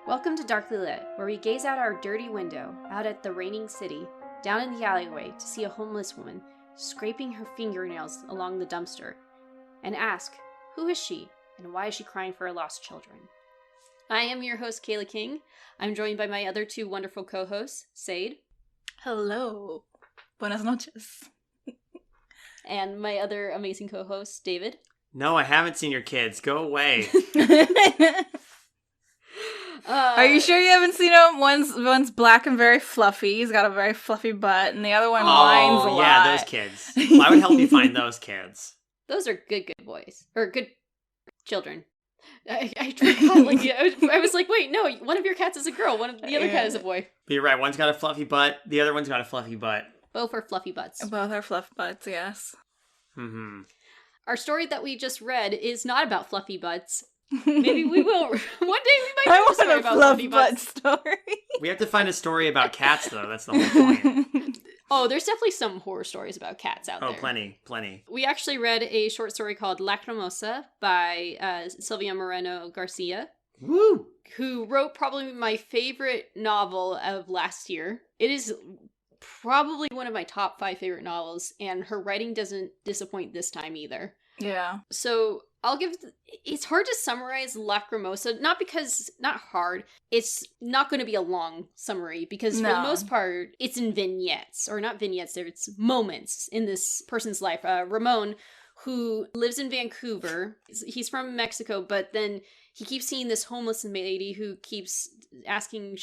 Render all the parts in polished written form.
Welcome to Darkly Lit, where we gaze out our dirty window, out at the raining city, down in the alleyway to see a homeless woman scraping her fingernails along the dumpster, and ask, who is she, and why is she crying for her lost children? I am your host, Kayla King. I'm joined by my other two wonderful co-hosts, Sade. Hello. Buenas noches. And my other amazing co-host, David. No, I haven't seen your kids. Go away. Are you sure you haven't seen him? One's black and very fluffy. He's got a very fluffy butt, and the other one whines a lot. Yeah, those kids. Well, I would help you find those kids. Those are good boys. Or good children. I forgot, I was like, wait, no, one of your cats is a girl, the other cat is a boy. But you're right, one's got a fluffy butt, the other one's got a fluffy butt. Both are fluffy butts. Both are fluff butts, yes. Mm-hmm. Our story that we just read is not about fluffy butts. Maybe we will. One day we might have a story about fluffy butts. Story. We have to find a story about cats, though. That's the whole point. Oh, there's definitely some horror stories about cats out there. Oh, plenty. We actually read a short story called Lacrimosa by Silvia Moreno-Garcia. Woo! Who wrote probably my favorite novel of last year. It is probably one of my top 5 favorite novels, and her writing doesn't disappoint this time either. Yeah. So it's hard to summarize Lacrimosa, not hard, it's not going to be a long summary, because for the most part, it's in vignettes, or not vignettes, it's moments in this person's life. Ramon, who lives in Vancouver, he's from Mexico, but then he keeps seeing this homeless lady who keeps asking,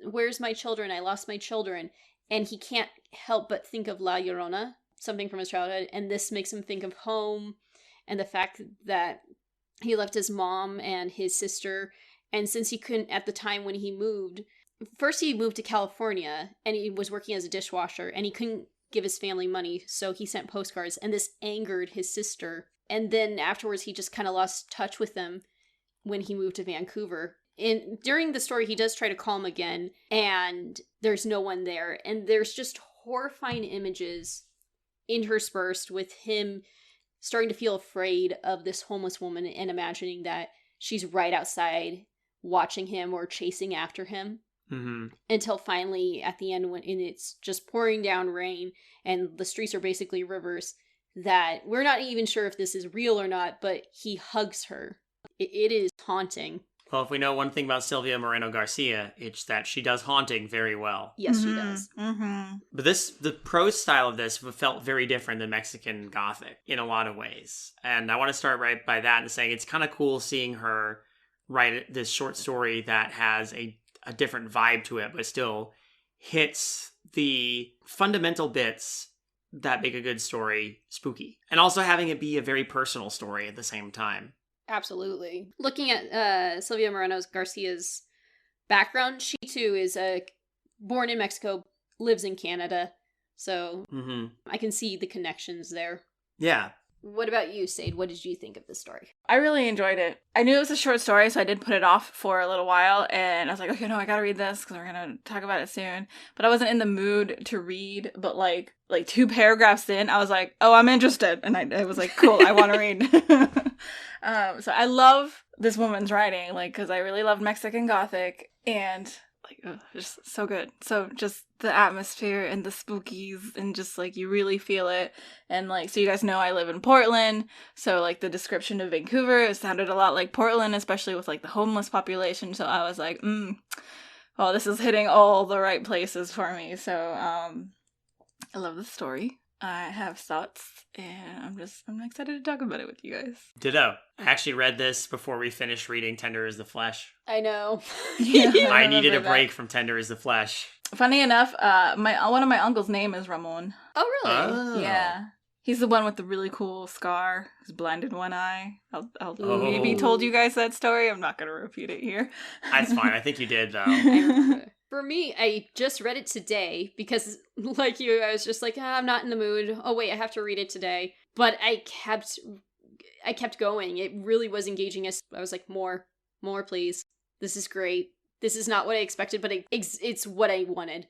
where's my children? I lost my children. And he can't help but think of La Llorona, something from his childhood, and this makes him think of home, and the fact that he left his mom and his sister, and since he couldn't, at the time when he moved to California, and he was working as a dishwasher, and he couldn't give his family money, so he sent postcards, and this angered his sister, and then afterwards he just kind of lost touch with them when he moved to Vancouver. And during the story, he does try to call him again, and there's no one there, and there's just horrifying images interspersed with him starting to feel afraid of this homeless woman and imagining that she's right outside watching him or chasing after him. Mm-hmm. Until finally, at the end, and it's just pouring down rain and the streets are basically rivers, that we're not even sure if this is real or not, but he hugs her. It is haunting. Well, if we know one thing about Silvia Moreno-Garcia, it's that she does haunting very well. Yes, she does. Mm-hmm. But the prose style of this felt very different than Mexican Gothic in a lot of ways. And I want to start right by that and saying it's kind of cool seeing her write this short story that has a different vibe to it, but still hits the fundamental bits that make a good story spooky. And also having it be a very personal story at the same time. Absolutely. Looking at Silvia Moreno-Garcia's background, she too is born in Mexico, lives in Canada, so I can see the connections there. Yeah. What about you, Sade? What did you think of this story? I really enjoyed it. I knew it was a short story, so I did put it off for a little while, and I was like, okay, no, I gotta read this, because we're gonna talk about it soon. But I wasn't in the mood to read, but like 2 paragraphs in, I was like, oh, I'm interested. And I was like, cool, I want to read. So I love this woman's writing, because I really loved Mexican Gothic, and just so good. So just the atmosphere and the spookies, and just you really feel it. And so you guys know I live in Portland, so the description of Vancouver, it sounded a lot like Portland, especially with the homeless population. So I was like, well, this is hitting all the right places for me. So I love the story. I have thoughts, and I'm excited to talk about it with you guys. Ditto. I actually read this before we finished reading Tender is the Flesh. I know. Yeah, I needed a break from Tender is the Flesh. Funny enough, one of my uncles' name is Ramon. Oh, really? Oh. Yeah. He's the one with the really cool scar. He's blind in one eye. I'll maybe told you guys that story. I'm not going to repeat it here. That's fine. I think you did, though. For me, I just read it today because, like you, I was just like, I'm not in the mood. Oh, wait, I have to read it today. But I kept going. It really was engaging. I was like, more, please. This is great. This is not what I expected, but it's what I wanted.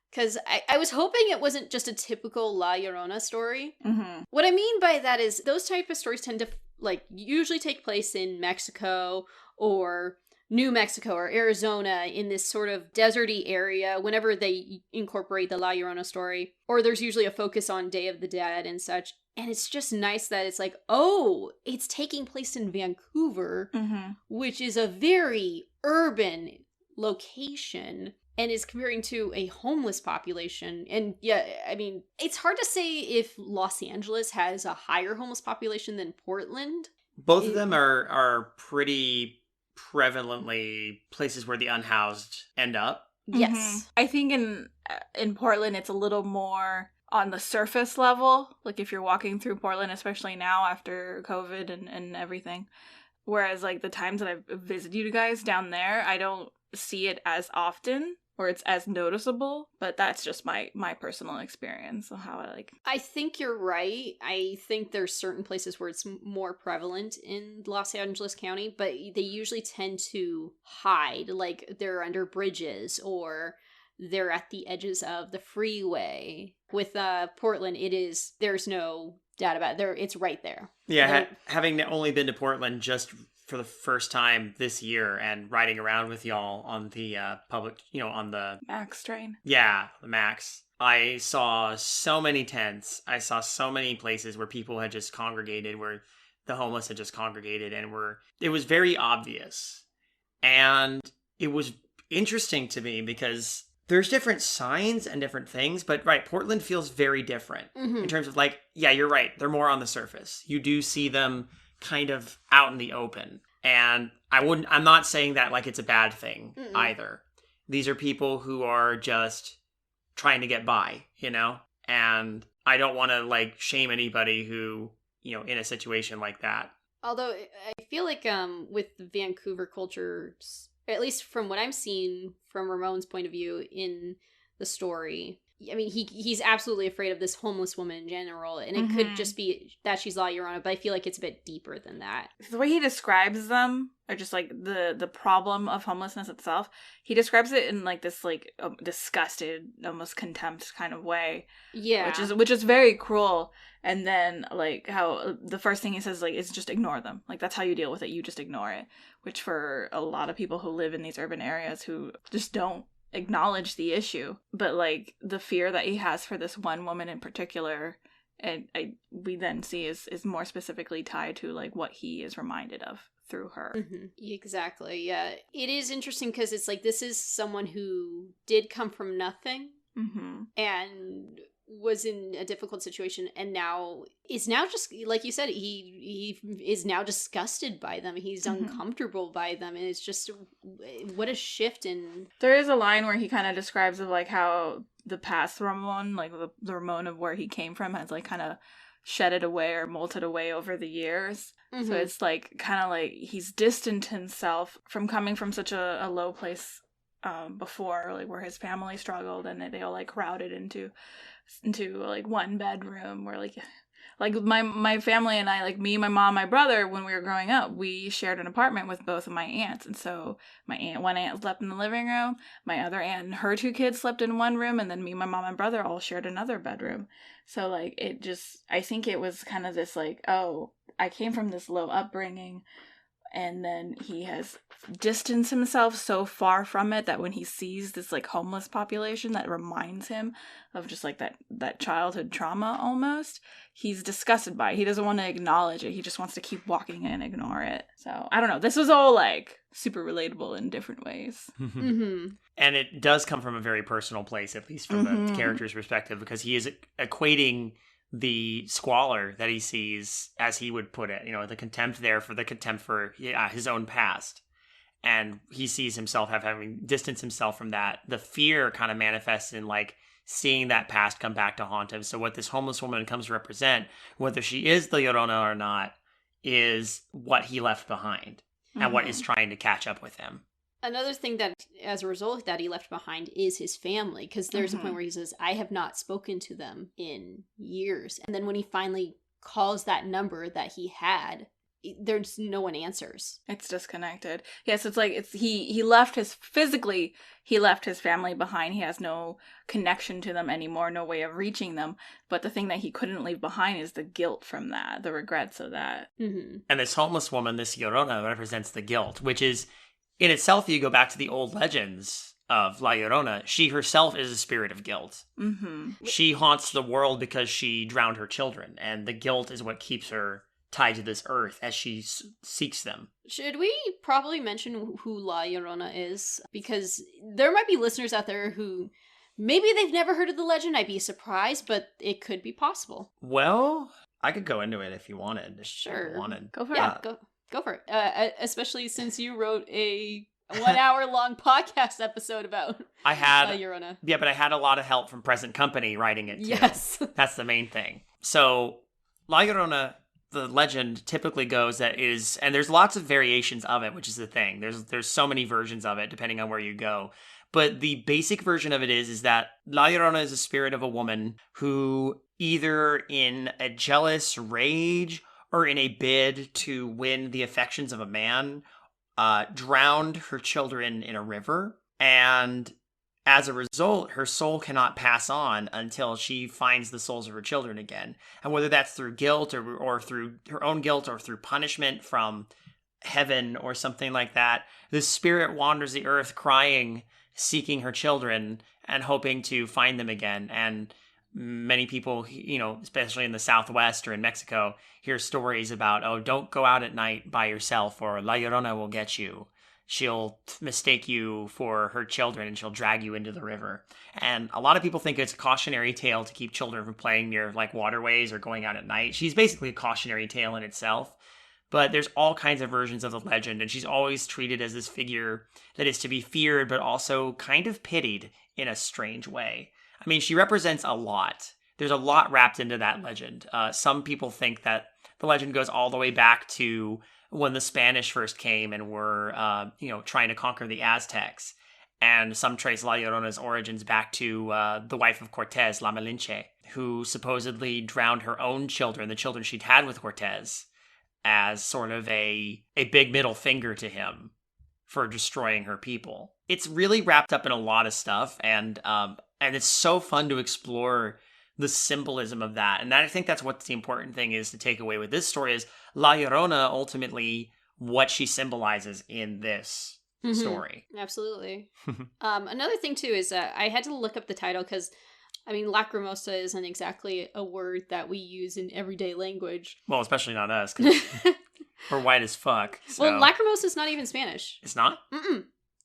Because I was hoping it wasn't just a typical La Llorona story. Mm-hmm. What I mean by that is those type of stories tend to, usually take place in Mexico or New Mexico or Arizona in this sort of deserty area whenever they incorporate the La Llorona story. Or there's usually a focus on Day of the Dead and such. And it's just nice that it's like, oh, it's taking place in Vancouver, which is a very urban location and is comparing to a homeless population. And yeah, I mean, it's hard to say if Los Angeles has a higher homeless population than Portland. Both of them are pretty prevalently places where the unhoused end up. Yes. I think in Portland, it's a little more on the surface level. Like if you're walking through Portland, especially now after COVID and everything. Whereas like the times that I've visited you guys down there, I don't see it as often or it's as noticeable, but that's just my personal experience of how I think you're right. I think there's certain places where it's more prevalent in Los Angeles County, but they usually tend to hide, like they're under bridges or they're at the edges of the freeway. With Portland, there's no doubt about it. It's right there. Yeah, having only been to Portland just for the first time this year and riding around with y'all on the public, on the Max train. Yeah, the Max. I saw so many tents. I saw so many places where people had just congregated, where the homeless had just congregated, and it was very obvious. And it was interesting to me because there's different signs and different things, but right, Portland feels very different in terms of like, yeah, you're right. They're more on the surface. You do see them kind of out in the open. And I'm not saying that like it's a bad thing either. These are people who are just trying to get by, and I don't want to like shame anybody who, in a situation like that. Although I feel like with Vancouver culture, at least from what I'm seeing from Ramon's point of view in the story, I mean, he's absolutely afraid of this homeless woman in general, and it could just be that she's La Llorona, but I feel like it's a bit deeper than that. The way he describes them, or just like the problem of homelessness itself, he describes it in like this like disgusted, almost contempt kind of way. Yeah, which is very cruel. And then like how the first thing he says like is just ignore them. Like that's how you deal with it. You just ignore it. Which for a lot of people who live in these urban areas who just don't acknowledge the issue, but like the fear that he has for this one woman in particular, and we then see is more specifically tied to like what he is reminded of through her. Exactly. Yeah, it is interesting because it's like this is someone who did come from nothing and was in a difficult situation, and is now just like you said, he is now disgusted by them. He's uncomfortable by them, and it's just what a shift in. There is a line where he kind of describes of like how the past Ramon, like the Ramon of where he came from, has like kind of shedded away or molted away over the years. So it's like kind of like he's distanced himself from coming from such a low place before, like where his family struggled, and they all like crowded into like one bedroom where like my family and I, like me, my mom, my brother, when we were growing up, we shared an apartment with both of my aunts. And so one aunt slept in the living room, my other aunt and her two kids slept in one room, and then me, my mom, and brother all shared another bedroom. So like I think it was kind of this like, oh, I came from this low upbringing, and then he has distanced himself so far from it that when he sees this like homeless population that reminds him of just like that childhood trauma almost, he's disgusted by it. He doesn't want to acknowledge it. He just wants to keep walking and ignore it. So I don't know. This was all like super relatable in different ways. And it does come from a very personal place, at least from the character's perspective, because he is equating the squalor that he sees, as he would put it, the contempt for his own past. And he sees himself having distanced himself from that. The fear kind of manifests in like seeing that past come back to haunt him. So what this homeless woman comes to represent, whether she is the Llorona or not, is what he left behind and what is trying to catch up with him. Another thing that, as a result of that, he left behind is his family, because there's a point where he says, I have not spoken to them in years. And then when he finally calls that number that he had, there's no one answers. It's disconnected. Yes, it's like he left he left his family behind. He has no connection to them anymore, no way of reaching them. But the thing that he couldn't leave behind is the guilt from that, the regrets of that. And this homeless woman, this Llorona, represents the guilt, which is in itself, you go back to the old legends of La Llorona, she herself is a spirit of guilt. Mm-hmm. She haunts the world because she drowned her children, and the guilt is what keeps her tied to this earth as she seeks them. Should we probably mention who La Llorona is? Because there might be listeners out there who maybe they've never heard of the legend. I'd be surprised, but it could be possible. Well, I could go into it if you wanted. Sure. Go for it. Go for it. Especially since you wrote a 1 hour long podcast episode about La Llorona. Yeah, but I had a lot of help from present company writing it too. Yes. That's the main thing. So, La Llorona, the legend typically goes that is, and there's lots of variations of it, which is the thing. There's so many versions of it depending on where you go. But the basic version of it is that La Llorona is a spirit of a woman who, either in a jealous rage or in a bid to win the affections of a man, drowned her children in a river. And as a result, her soul cannot pass on until she finds the souls of her children again. And whether that's through guilt or through her own guilt or through punishment from heaven or something like that, the spirit wanders the earth crying, seeking her children and hoping to find them again. And many people, especially in the Southwest or in Mexico, hear stories about, oh, don't go out at night by yourself, or La Llorona will get you. She'll mistake you for her children and she'll drag you into the river. And a lot of people think it's a cautionary tale to keep children from playing near like waterways or going out at night. She's basically a cautionary tale in itself. But there's all kinds of versions of the legend, and she's always treated as this figure that is to be feared, but also kind of pitied in a strange way. I mean, she represents a lot. There's a lot wrapped into that legend. Some people think that the legend goes all the way back to when the Spanish first came and were, trying to conquer the Aztecs. And some trace La Llorona's origins back to the wife of Cortez, La Malinche, who supposedly drowned her own children, the children she'd had with Cortez, as sort of a big middle finger to him for destroying her people. It's really wrapped up in a lot of stuff, and it's so fun to explore the symbolism of that. And I think that's what the important thing is to take away with this story is La Llorona, ultimately, what she symbolizes in this story. Absolutely. Another thing, too, is I had to look up the title because, I mean, Lacrimosa isn't exactly a word that we use in everyday language. Well, especially not us, because we're white as fuck. So. Well, Lacrimosa is not even Spanish. It's not?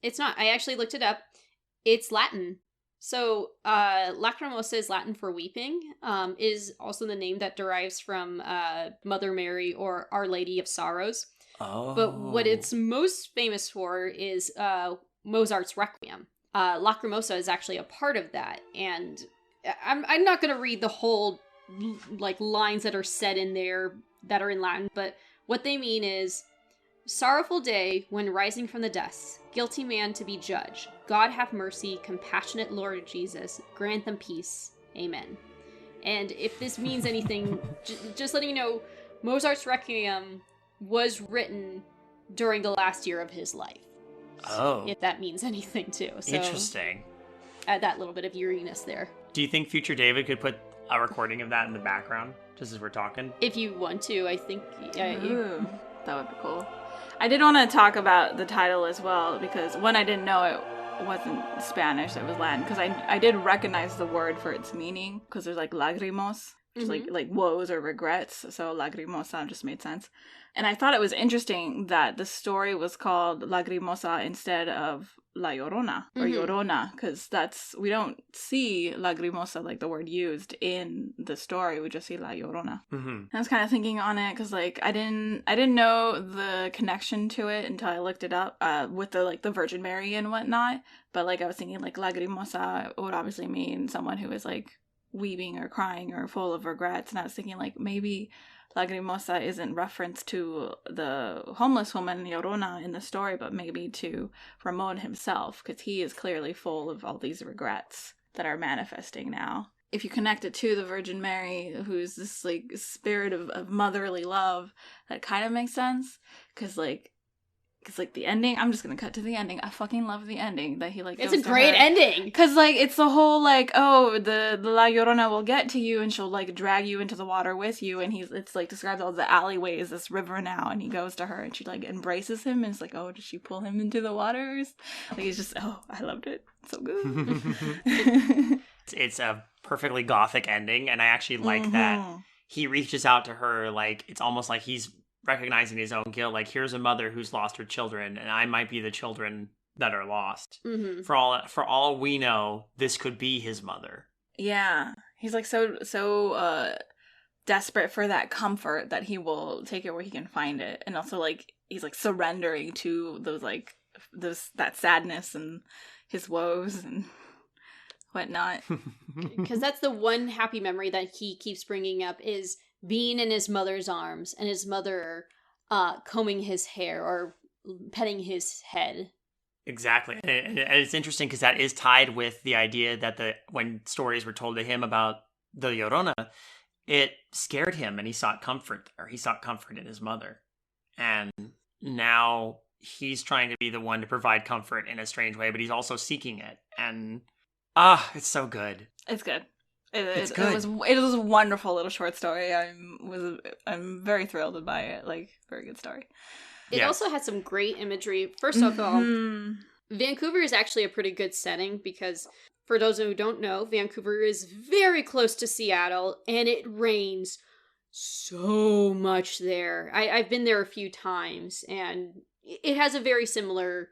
It's not. I actually looked it up. It's Latin. So, Lacrimosa is Latin for weeping, is also the name that derives from Mother Mary or Our Lady of Sorrows. Oh. But what it's most famous for is Mozart's Requiem. Lacrimosa is actually a part of that, and I'm not going to read the whole lines that are said in there that are in Latin, but what they mean is, sorrowful day when rising from the dust, guilty man to be judged. God have mercy, compassionate Lord Jesus, grant them peace. Amen. And if this means anything, just letting you know, Mozart's Requiem was written during the last year of his life. Oh. If that means anything too. So interesting. Add that little bit of eeriness there. Do you think future David could put a recording of that in the background, just as we're talking? If you want to, I think. Ooh, that would be cool. I did want to talk about the title as well, because one, I didn't know it wasn't Spanish, it was Latin, because I did recognize the word for its meaning, because there's like lagrimos, which is like woes or regrets, so lacrimosa just made sense. And I thought it was interesting that the story was called Lacrimosa instead of La Llorona, or Llorona, because we don't see Lacrimosa, like the word used in the story, we just see La Llorona. I was kind of thinking on it, because like I didn't know the connection to it until I looked it up with the Virgin Mary and whatnot, but like I was thinking like Lacrimosa would obviously mean someone who is like weeping or crying or full of regrets, and I was thinking like maybe Lacrimosa isn't reference to the homeless woman Llorona in the story, but maybe to Ramon himself, because he is clearly full of all these regrets that are manifesting now. If you connect it to the Virgin Mary, who's this like spirit of motherly love, that kind of makes sense, because like Because, like, the ending, I'm just gonna cut to the ending. I fucking love the ending that he, like, it's a great ending. Because, like, it's the whole, like, oh, the La Llorona will get to you and she'll, like, drag you into the water with you. And it's, like, describes all the alleyways, this river now. And he goes to her and she, like, embraces him. And it's like, oh, does she pull him into the waters? Like, it's just, oh, I loved it. So good. It's a perfectly gothic ending. And I actually like that he reaches out to her, like, it's almost like he's recognizing his own guilt, like, here's a mother who's lost her children, and I might be the children that are lost. Mm-hmm. For all we know, this could be his mother. Yeah, he's like so desperate for that comfort that he will take it where he can find it, and also like he's like surrendering to that sadness and his woes and whatnot. Because that's the one happy memory that he keeps bringing up is being in his mother's arms and his mother combing his hair or petting his head. Exactly. And it's interesting because that is tied with the idea that when stories were told to him about the Llorona, it scared him and he sought comfort there. He sought comfort in his mother. And now he's trying to be the one to provide comfort in a strange way, but he's also seeking it. And it's so good. It's good. It's good. It was a wonderful little short story. I'm very thrilled by it. Like, very good story. It also has some great imagery. First of all, Vancouver is actually a pretty good setting because, for those who don't know, Vancouver is very close to Seattle, and it rains so much there. I've been there a few times, and it has a very similar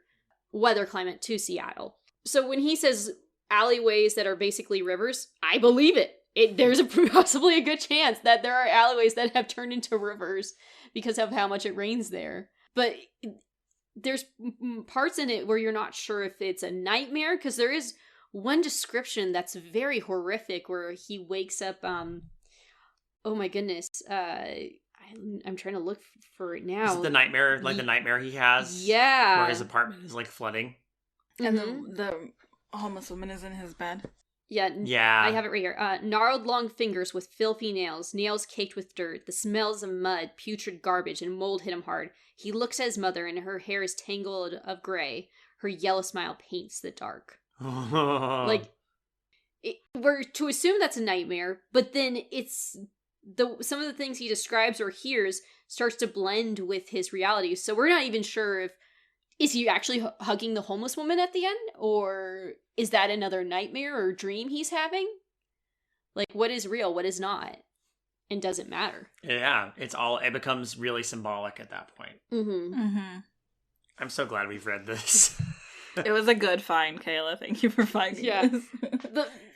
weather climate to Seattle. So when he says alleyways that are basically rivers, I believe it. There's possibly a good chance that there are alleyways that have turned into rivers because of how much it rains there. But there's parts in it where you're not sure if it's a nightmare, because there is one description that's very horrific where he wakes up, oh my goodness, I'm trying to look for it now. Is it the nightmare, like the nightmare he has? Yeah. Where his apartment is like flooding? And the homeless woman is in his bed. Yeah, I have it right here. Gnarled long fingers with filthy nails caked with dirt, the smells of mud, putrid garbage, and mold hit him hard. He looks at his mother, and her hair is tangled of gray. Her yellow smile paints the dark. We're to assume that's a nightmare, but then it's some of the things he describes or hears starts to blend with his reality. So we're not even sure if is he actually hugging the homeless woman at the end, or is that another nightmare or dream he's having? Like, what is real, what is not? And does it matter? Yeah, it becomes really symbolic at that point. I'm so glad we've read this. It was a good find, Kayla. Thank you for finding this.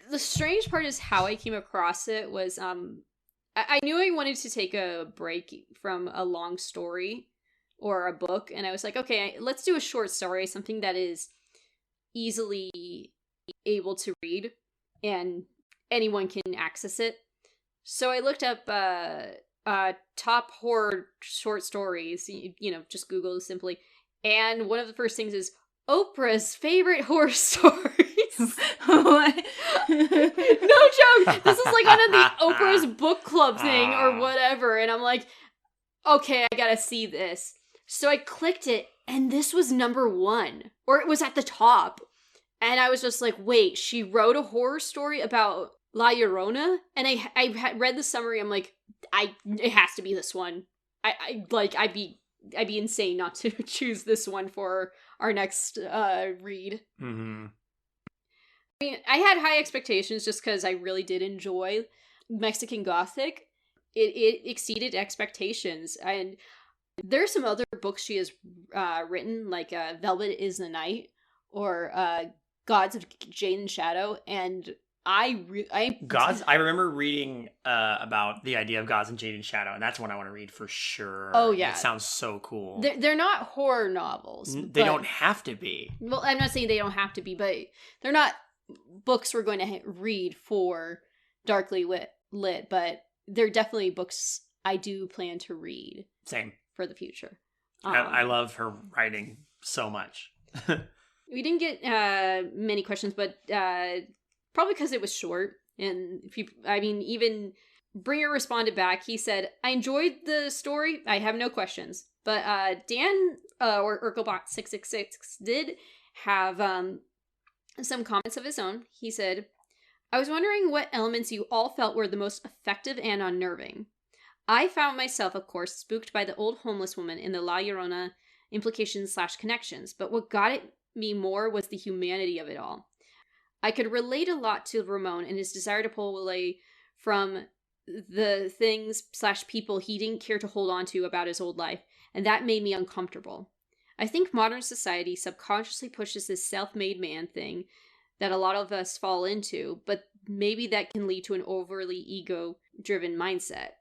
The strange part is how I came across it was, I knew I wanted to take a break from a long story or a book, and I was like, okay, let's do a short story, something that is easily able to read and anyone can access it. So I looked up top horror short stories, just Google simply, and one of the first things is Oprah's favorite horror stories. What? No joke. This is like on the Oprah's book club thing or whatever, and I'm like, okay, I gotta see this. So I clicked it, and this was number 1. Or it was at the top. And I was just like, wait, she wrote a horror story about La Llorona? And I had read the summary, I'm like, it has to be this one. I'd be insane not to choose this one for our next read. Mm-hmm. I mean, I had high expectations just because I really did enjoy Mexican Gothic. It exceeded expectations, and there's some other books she has written, like Velvet is the Night or Gods of Jade and Shadow, and I remember reading about the idea of Gods and Jade and Shadow, and that's one I want to read for sure. Oh yeah, it sounds so cool. They're not horror novels. They don't have to be. Well, I'm not saying they don't have to be, but they're not books we're going to read for darkly lit. But they're definitely books I do plan to read. Same. For the future. I love her writing so much. We didn't get many questions, but probably because it was short. And even Bringer responded back. He said, I enjoyed the story. I have no questions. But Dan, or Urkelbot666, did have some comments of his own. He said, I was wondering what elements you all felt were the most effective and unnerving. I found myself, of course, spooked by the old homeless woman in the La Llorona implications/connections, but what got at me more was the humanity of it all. I could relate a lot to Ramon and his desire to pull away from the things/people he didn't care to hold on to about his old life, and that made me uncomfortable. I think modern society subconsciously pushes this self-made man thing that a lot of us fall into, but maybe that can lead to an overly ego-driven mindset.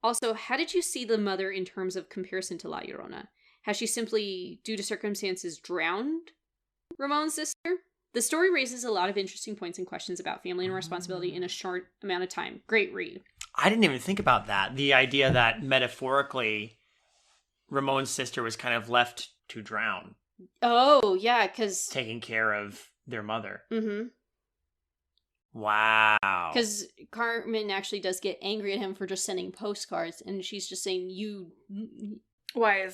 Also, how did you see the mother in terms of comparison to La Llorona? Has she simply, due to circumstances, drowned Ramon's sister? The story raises a lot of interesting points and questions about family and responsibility in a short amount of time. Great read. I didn't even think about that. The idea that metaphorically Ramon's sister was kind of left to drown. Oh, yeah, because... taking care of their mother. Mm-hmm. Wow. Because Carmen actually does get angry at him for just sending postcards, and she's just saying, you... Why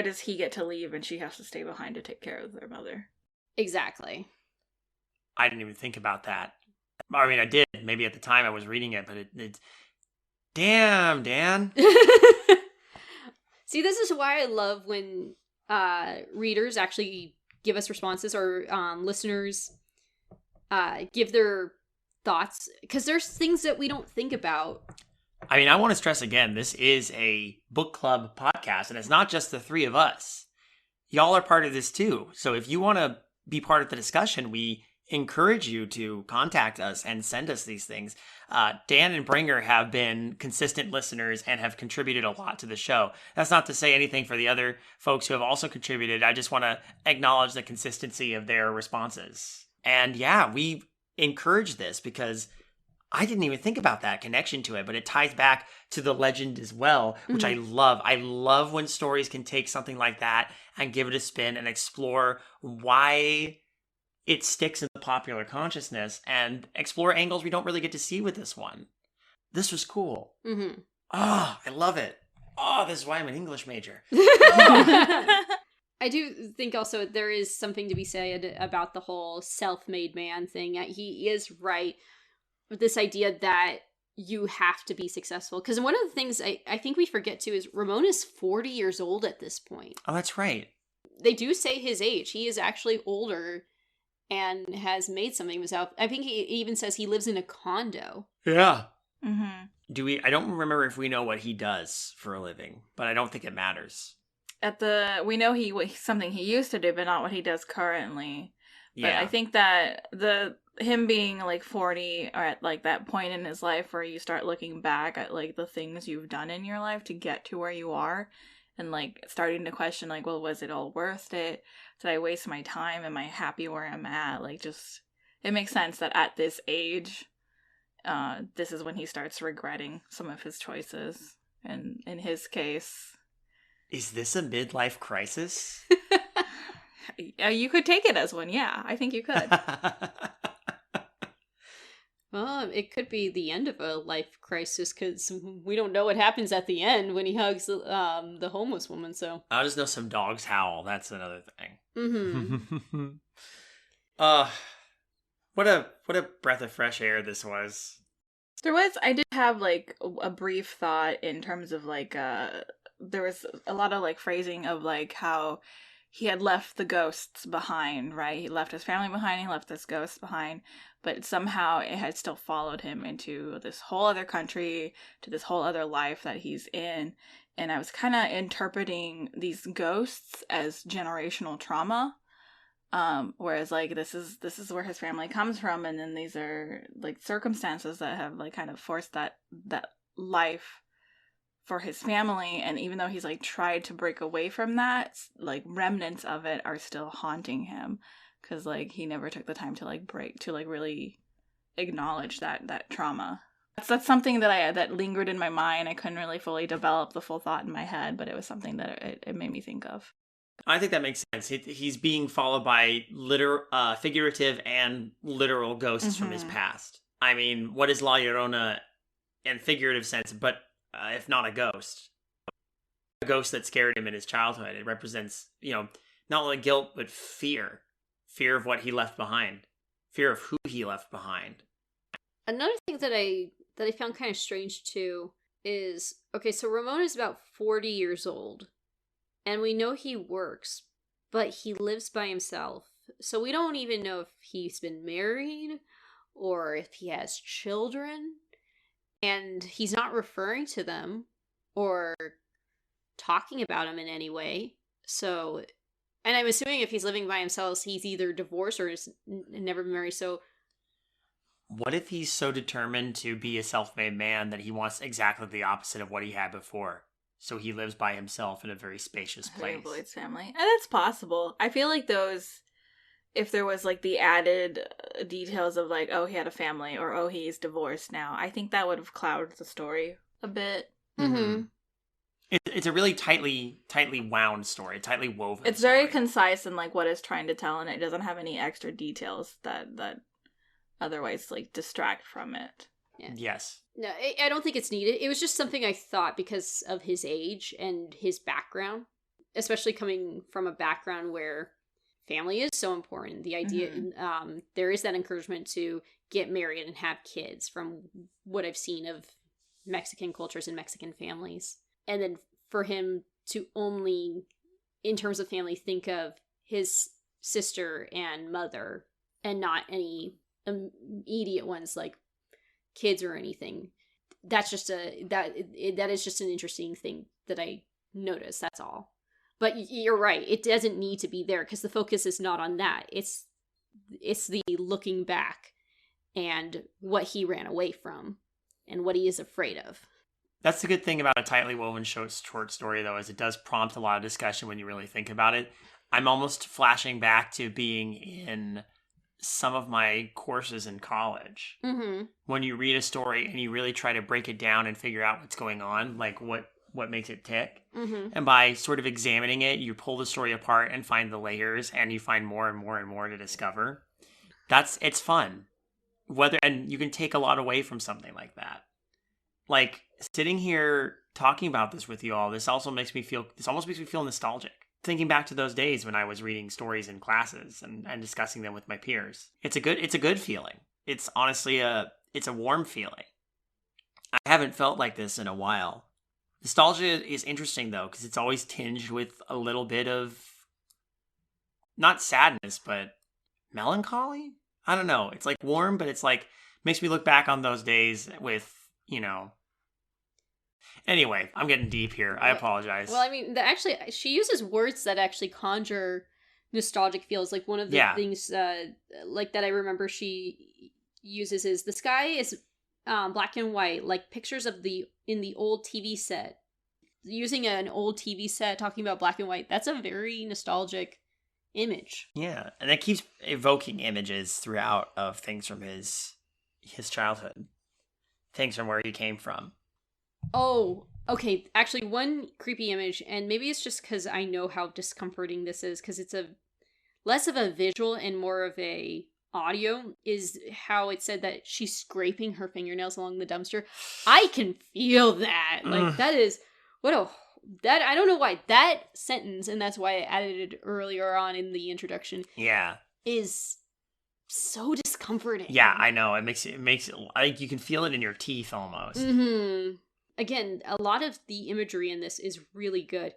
does he get to leave and she has to stay behind to take care of their mother? Exactly. I didn't even think about that. I mean, I did. Maybe at the time I was reading it, but it's... Damn, Dan. See, this is why I love when readers actually give us responses, or listeners give their thoughts, because there's things that we don't think about. I mean, I want to stress again, this is a book club podcast, and it's not just the three of us. Y'all are part of this too. So if you want to be part of the discussion, we encourage you to contact us and send us these things. Dan and Bringer have been consistent listeners and have contributed a lot to the show. That's not to say anything for the other folks who have also contributed. I just want to acknowledge the consistency of their responses. And yeah, we encourage this because I didn't even think about that connection to it, but it ties back to the legend as well, which I love. I love when stories can take something like that and give it a spin and explore why it sticks in the popular consciousness and explore angles we don't really get to see with this one. This was cool. Mm-hmm. Oh, I love it. Oh, this is why I'm an English major. I do think also there is something to be said about the whole self-made man thing. He is right with this idea that you have to be successful. Because one of the things I think we forget too is Ramon is 40 years old at this point. Oh, that's right. They do say his age. He is actually older and has made something of himself. I think he even says he lives in a condo. Yeah. Mm-hmm. I don't remember if we know what he does for a living, but I don't think it matters. We know something he used to do, but not what he does currently. But Yeah. I think that him being like 40 or at like that point in his life where you start looking back at like the things you've done in your life to get to where you are, and like starting to question like, well, was it all worth it? Did I waste my time? Am I happy where I'm at? Like, just, it makes sense that at this age, this is when he starts regretting some of his choices. And in his case, Is this a midlife crisis? you could take it as one. Yeah, I think you could. Well, it could be the end of a life crisis, because we don't know what happens at the end when he hugs the homeless woman. So I'll just know some dogs howl. That's another thing. Mm-hmm. What a breath of fresh air this was. I did have like a brief thought in terms of like there was a lot of like phrasing of like how he had left the ghosts behind, right? He left his family behind, he left his ghosts behind, but somehow it had still followed him into this whole other country, to this whole other life that he's in. And I was kind of interpreting these ghosts as generational trauma. Whereas like this is where his family comes from, and then these are like circumstances that have like kind of forced that life for his family, and even though he's like tried to break away from that, like remnants of it are still haunting him, because like he never took the time to like really acknowledge that trauma. That's something that lingered in my mind. I couldn't really fully develop the full thought in my head, but it was something that it made me think of. I think that makes sense. He's being followed by figurative and literal ghosts from his past. I mean, what is La Llorona and figurative sense, but if not a ghost that scared him in his childhood. It represents, not only guilt, but fear of what he left behind, fear of who he left behind. Another thing that I found kind of strange too is, okay, so Ramon is about 40 years old, and we know he works, but he lives by himself. So we don't even know if he's been married or if he has children, and he's not referring to them or talking about them in any way. So, and I'm assuming if he's living by himself, he's either divorced or is never been married. So what if he's so determined to be a self-made man that he wants exactly the opposite of what he had before? So he lives by himself in a very spacious place. He avoids family. And that's possible. I feel like those, if there was like the added details of like, oh, he had a family, or oh, he's divorced now, I think that would have clouded the story a bit. Mm-hmm. It's a really tightly wound story, tightly woven. It's story. very concise in like what it's trying to tell, and it doesn't have any extra details that otherwise like distract from it. Yeah. Yes. No, I don't think it's needed. It was just something I thought because of his age and his background, especially coming from a background where family is so important. The idea, there is that encouragement to get married and have kids from what I've seen of Mexican cultures and Mexican families. And then for him to only, in terms of family, think of his sister and mother and not any immediate ones like kids or anything. That's just that is just an interesting thing that I noticed. That's all. But you're right. It doesn't need to be there because the focus is not on that. It's the looking back and what he ran away from and what he is afraid of. That's the good thing about a tightly woven short story, though, is it does prompt a lot of discussion when you really think about it. I'm almost flashing back to being in some of my courses in college. Mm-hmm. When you read a story and you really try to break it down and figure out what's going on, like what makes it tick. Mm-hmm. And by sort of examining it, you pull the story apart and find the layers, and you find more and more and more to discover. It's fun. And you can take a lot away from something like that. Like, sitting here talking about this with you all, this almost makes me feel nostalgic. Thinking back to those days when I was reading stories in classes and discussing them with my peers. It's a good feeling. It's honestly it's a warm feeling. I haven't felt like this in a while. Nostalgia is interesting, though, because it's always tinged with a little bit of, not sadness, but melancholy? I don't know. It's like warm, but it's like, makes me look back on those days with, Anyway, I'm getting deep here. I apologize. Well, I mean, she uses words that actually conjure nostalgic feels. Like one of the things like that I remember she uses is the sky is black and white, like pictures of in the old TV set. Using an old TV set, talking about black and white, that's a very nostalgic image. Yeah, and it keeps evoking images throughout of things from his childhood, things from where he came from. Oh, okay. Actually, one creepy image, and maybe it's just because I know how discomforting this is, because it's less of a visual and more of a audio, is how it said that she's scraping her fingernails along the dumpster. I can feel that. Like, that is, I don't know why that sentence, and that's why I added it earlier on in the introduction. Yeah. Is so discomforting. Yeah, I know. It makes it like you can feel it in your teeth almost. Mm-hmm. Again, a lot of the imagery in this is really good.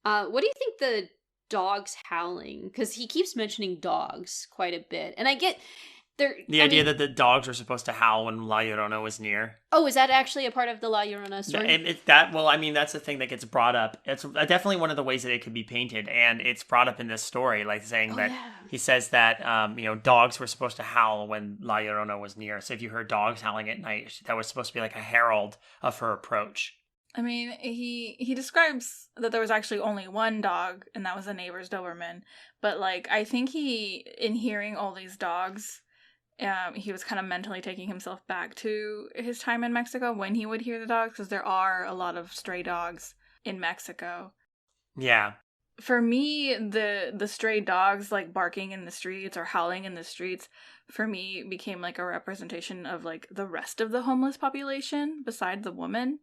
What do you think the dogs howling? Because he keeps mentioning dogs quite a bit. And I get the idea that the dogs are supposed to howl when La Llorona was near. Oh, is that actually a part of the La Llorona story? That's the thing that gets brought up. It's definitely one of the ways that it could be painted, and it's brought up in this story, like saying he says that dogs were supposed to howl when La Llorona was near. So if you heard dogs howling at night, that was supposed to be like a herald of her approach. I mean, he describes that there was actually only one dog, and that was a neighbor's Doberman. But like, I think in hearing all these dogs, he was kind of mentally taking himself back to his time in Mexico when he would hear the dogs, because there are a lot of stray dogs in Mexico. Yeah. For me, the stray dogs like barking in the streets or howling in the streets, for me became like a representation of like the rest of the homeless population beside the woman.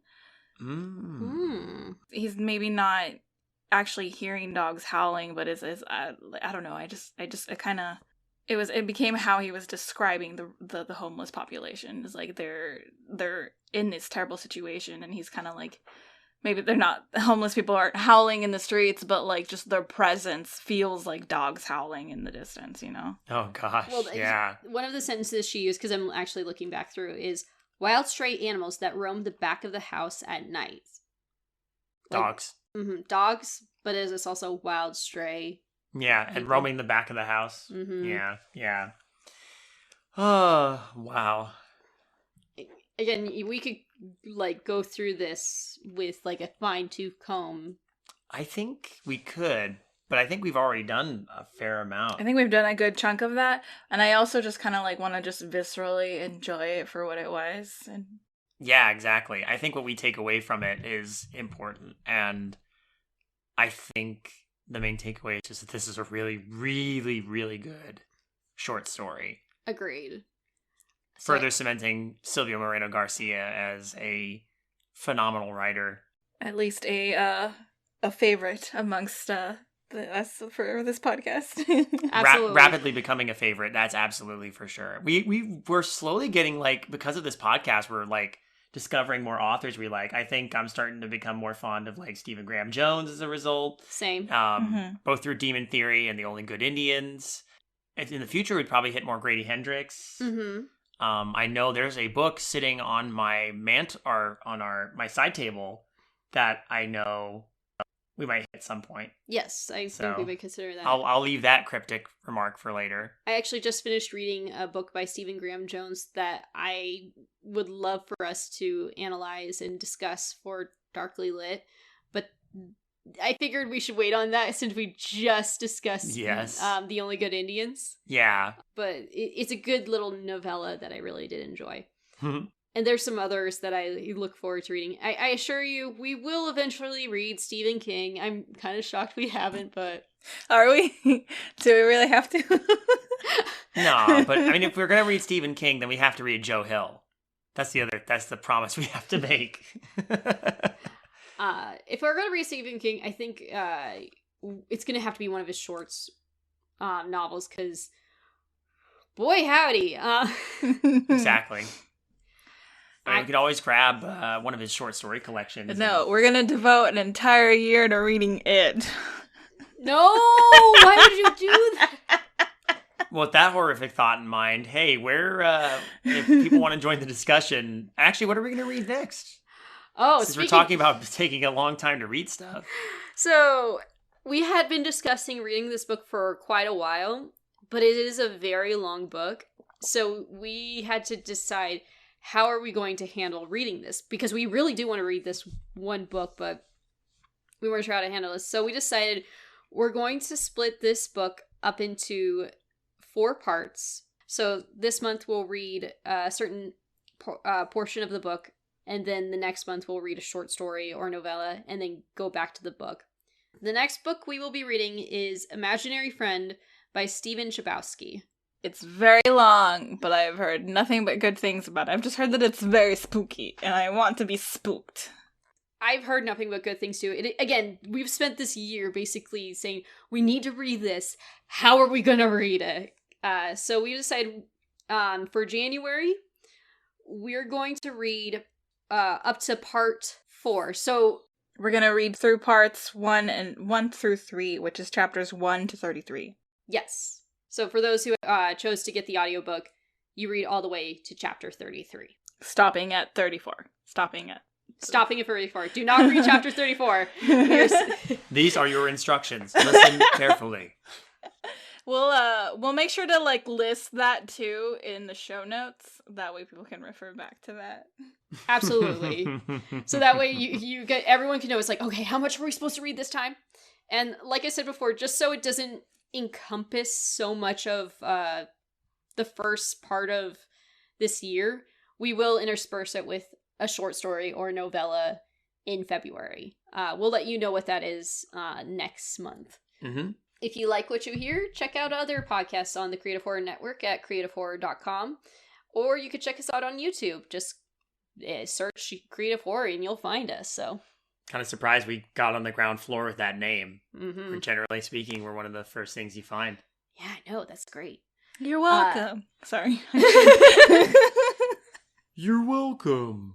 He's maybe not actually hearing dogs howling, but is I don't know. It became how he was describing the homeless population. It's like they're in this terrible situation, and he's kind of like, maybe they're not, homeless people aren't howling in the streets, but like just their presence feels like dogs howling in the distance, you know? Oh gosh, well, yeah. One of the sentences she used, because I'm actually looking back through, is wild stray animals that roam the back of the house at night. Like, dogs. Mm-hmm, dogs, but is this also wild stray? Yeah, and roaming the back of the house. Mm-hmm. Yeah. Oh, wow. Again, we could like go through this with like a fine-tooth comb. I think we could, but I think we've already done a fair amount. I think we've done a good chunk of that, and I also just kind of like want to just viscerally enjoy it for what it was. And yeah, exactly. I think what we take away from it is important, and I think the main takeaway is just that this is a really, really, really good short story. Agreed. Further cementing Silvia Moreno-Garcia as a phenomenal writer. At least a favorite amongst us for this podcast. Absolutely. Rapidly becoming a favorite, that's absolutely for sure. We're slowly getting, like, because of this podcast, we're, like, discovering more authors we like. I think I'm starting to become more fond of, like, Stephen Graham Jones as a result. Same. Both through Demon Theory and The Only Good Indians. In the future, we'd probably hit more Grady Hendrix. Mm-hmm. I know there's a book sitting on my my side table that I know we might hit at some point. Yes, I think we might consider that. I'll leave that cryptic remark for later. I actually just finished reading a book by Stephen Graham Jones that I would love for us to analyze and discuss for Darkly Lit, but I figured we should wait on that since we just discussed The Only Good Indians. Yeah. But it's a good little novella that I really did enjoy. And there's some others that I look forward to reading. I assure you, we will eventually read Stephen King. I'm kind of shocked we haven't, but... Are we? Do we really have to? No, but I mean, if we're going to read Stephen King, then we have to read Joe Hill. That's the promise we have to make. If we're going to read Stephen King, I think it's going to have to be one of his shorts novels, because boy howdy. Exactly. I mean, we could always grab one of his short story collections. No, we're going to devote an entire year to reading it. No! Why would you do that? Well, with that horrific thought in mind, hey, if people want to join the discussion, actually, what are we going to read next? Oh, since we're talking about taking a long time to read stuff. So, we had been discussing reading this book for quite a while, but it is a very long book. So, we had to decide, how are we going to handle reading this? Because we really do want to read this one book, but we weren't sure how to handle this. So, we decided we're going to split this book up into 4 parts. So, this month we'll read a certain portion of the book, and then the next month we'll read a short story or novella, and then go back to the book. The next book we will be reading is Imaginary Friend by Stephen Chbosky. It's very long, but I've heard nothing but good things about it. I've just heard that it's very spooky, and I want to be spooked. I've heard nothing but good things too. Again, we've spent this year basically saying, we need to read this. How are we going to read it? So we decided for January, we're going to read up to part 4. So we're going to read through parts 1 through 3, which is chapters 1 to 33. Yes. So for those who chose to get the audiobook, you read all the way to chapter 33. Stopping at 34. Stopping at 34. Do not read chapter 34. These are your instructions. Listen carefully. We'll make sure to list that too in the show notes. That way people can refer back to that. Absolutely. So that way you get, everyone can know, it's like, okay, how much are we supposed to read this time? And like I said before, just so it doesn't encompass so much of the first part of this year, we will intersperse it with a short story or novella in February. We'll let you know what that is next month. Mm-hmm. If you like what you hear, check out other podcasts on the Creative Horror Network at creativehorror.com. Or you could check us out on YouTube. Just search Creative Horror and you'll find us. So, kind of surprised we got on the ground floor with that name. mm-hmm. Generally speaking, we're one of the first things you find. Yeah, I know. That's great. You're welcome. Sorry. You're welcome.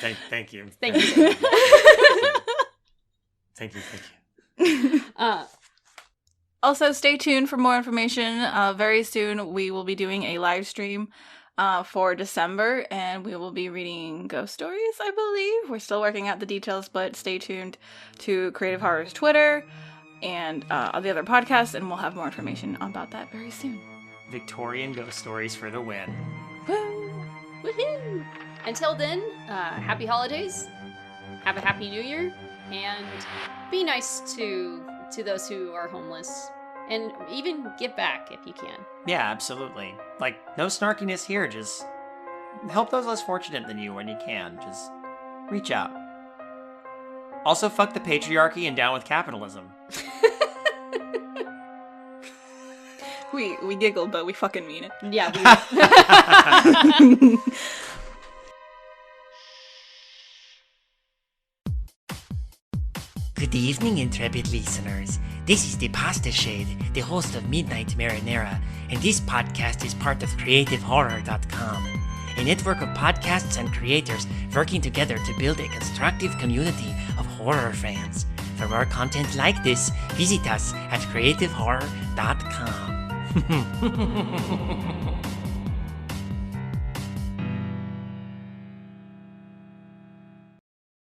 Thank you. Thank you. Thank you. Also, stay tuned for more information. Very soon, we will be doing a live stream for December, and we will be reading ghost stories, I believe. We're still working out the details, but stay tuned to Creative Horror's Twitter and all the other podcasts, and we'll have more information about that very soon. Victorian ghost stories for the win. Woo! Woohoo! Until then, happy holidays, have a happy new year, and be nice to those who are homeless, and even give back if you can. Yeah, absolutely. Like, no snarkiness here, just help those less fortunate than you when you can. Just reach out. Also, fuck the patriarchy and down with capitalism. We giggle, but we fucking mean it. Yeah, Good evening, intrepid listeners. This is the Pasta Shade, the host of Midnight Marinara, and this podcast is part of CreativeHorror.com, a network of podcasts and creators working together to build a constructive community of horror fans. For more content like this, visit us at CreativeHorror.com.